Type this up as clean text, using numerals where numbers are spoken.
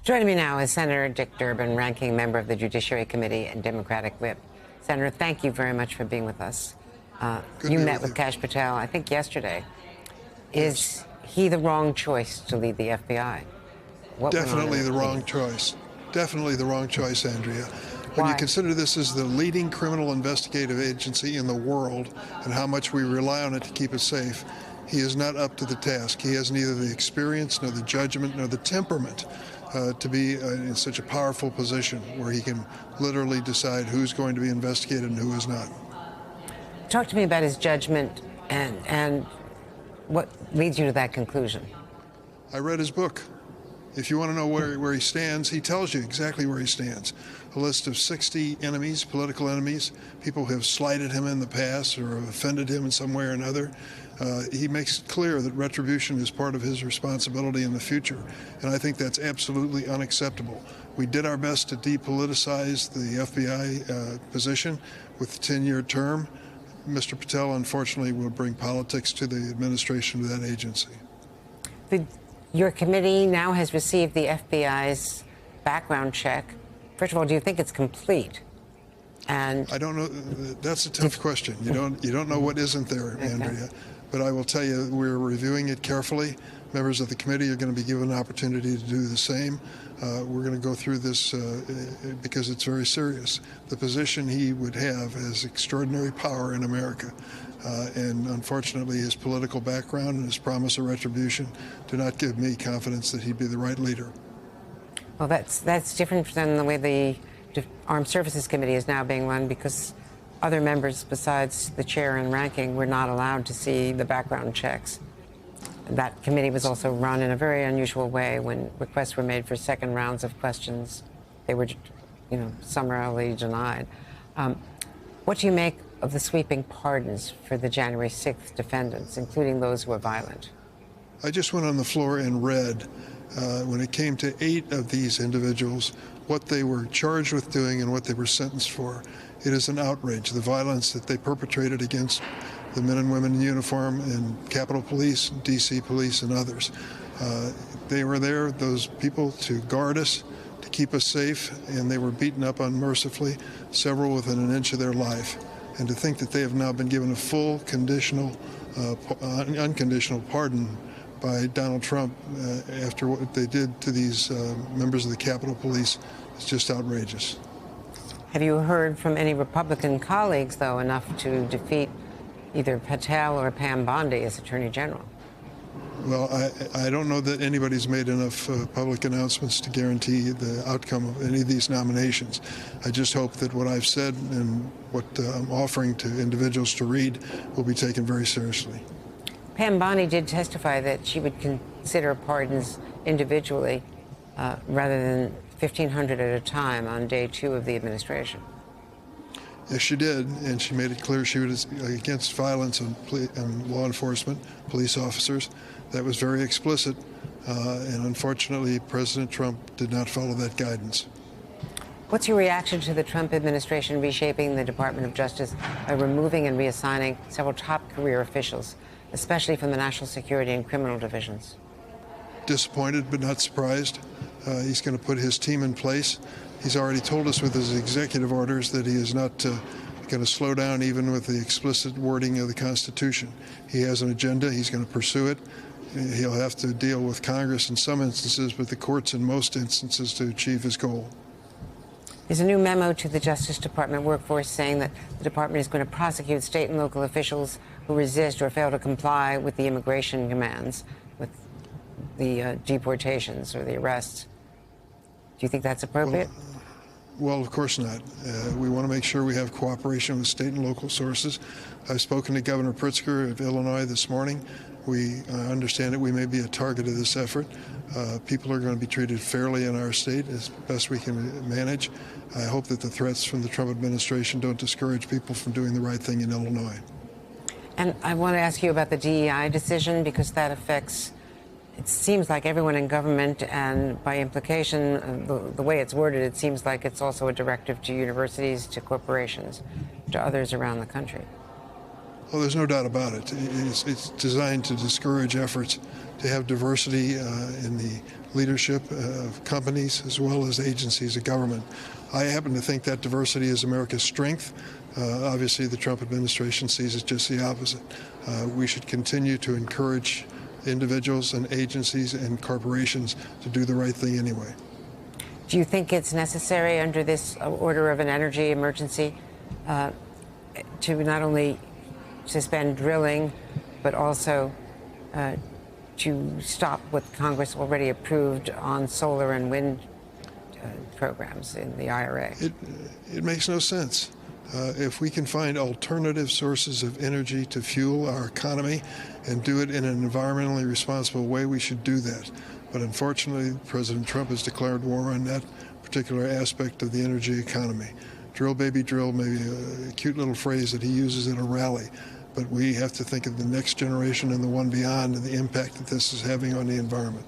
Joining me now is Senator Dick Durbin, ranking member of the Judiciary Committee and Democratic Whip. Senator, thank you very much for being with us. You met with Kash Patel, I think, yesterday. Is he the wrong choice to lead the FBI? Definitely the wrong choice. Definitely the wrong choice, Andrea. When you consider this as the leading criminal investigative agency in the world and how much we rely on it to keep us safe, he is not up to the task. He has neither the experience, nor the judgment, nor the temperament to be in such a powerful position where he can literally decide who's going to be investigated and who is not. Talk to me about his judgment and what leads you to that conclusion. I read his book. If you want to know where he stands, he tells you exactly where he stands. A list of 60 enemies, political enemies, people who have slighted him in the past or have offended him in some way or another. He makes it clear that retribution is part of his responsibility in the future, and I think that's absolutely unacceptable. We did our best to depoliticize the FBI position with a 10-year term. Mr. Patel, unfortunately, will bring politics to the administration of that agency. Your committee now has received the FBI's background check. First of all, do you think it's complete? And I don't know. That's a tough question. You don't know what isn't there, Andrea. But I will tell you, we're reviewing it carefully. Members of the committee are going to be given an opportunity to do the same. We're going to go through this because it's very serious. The position he would have has extraordinary power in America. And unfortunately, his political background and his promise of retribution do not give me confidence that he'd be the right leader. Well, that's different than the way the Armed Services Committee is now being run, because other members besides the chair and ranking were not allowed to see the background checks. That committee was also run in a very unusual way. When requests were made for second rounds of questions, they were, summarily denied. What do you make of the sweeping pardons for the January 6th defendants, including those who were violent? I just went on the floor and read, when it came to 8 of these individuals, what they were charged with doing and what they were sentenced for. It is an outrage, the violence that they perpetrated against the men and women in uniform in Capitol Police, D.C. Police, and others. They were there, those people, to guard us, to keep us safe, and they were beaten up unmercifully, several within an inch of their life. And to think that they have now been given a full unconditional pardon by Donald Trump after what they did to these members of the Capitol Police is just outrageous. Have you heard from any Republican colleagues, though, enough to defeat either Patel or Pam Bondi as Attorney General? Well, I don't know that anybody's made enough public announcements to guarantee the outcome of any of these nominations. I just hope that what I've said and what I'm offering to individuals to read will be taken very seriously. Pam Bondi did testify that she would consider pardons individually rather than 1,500 at a time on day 2 of the administration. Yes, she did, and she made it clear she was against violence on law enforcement, police officers. That was very explicit, and unfortunately, President Trump did not follow that guidance. What's your reaction to the Trump administration reshaping the Department of Justice by removing and reassigning several top career officials, especially from the National Security and Criminal Divisions? Disappointed, but not surprised. He's going to put his team in place. He's already told us with his executive orders that he is not going to slow down even with the explicit wording of the Constitution. He has an agenda. He's going to pursue it. He'll have to deal with Congress in some instances, but the courts in most instances to achieve his goal. There's a new memo to the Justice Department workforce saying that the department is going to prosecute state and local officials who resist or fail to comply with the immigration commands, with the deportations or the arrests. Do you think that's appropriate? Well, of course not. We want to make sure we have cooperation with state and local sources. I've spoken to Governor Pritzker of Illinois this morning. We understand that we may be a target of this effort. People are going to be treated fairly in our state as best we can manage. I hope that the threats from the Trump administration don't discourage people from doing the right thing in Illinois. And I want to ask you about the DEI decision, because that affects, it seems like, everyone in government, and by implication, the way it's worded, it seems like it's also a directive to universities, to corporations, to others around the country. Well, there's no doubt about it. It's designed to discourage efforts to have diversity in the leadership of companies as well as agencies of government. I happen to think that diversity is America's strength. Obviously, the Trump administration sees it just the opposite. We should continue to encourage individuals and agencies and corporations to do the right thing anyway. Do you think it's necessary under this order of an energy emergency to not only suspend drilling, but also to stop what Congress already approved on solar and wind programs in the IRA? It makes no sense. If we can find alternative sources of energy to fuel our economy and do it in an environmentally responsible way, we should do that. But unfortunately, President Trump has declared war on that particular aspect of the energy economy. Drill, baby, drill, maybe a cute little phrase that he uses at a rally. But we have to think of the next generation and the one beyond and the impact that this is having on the environment.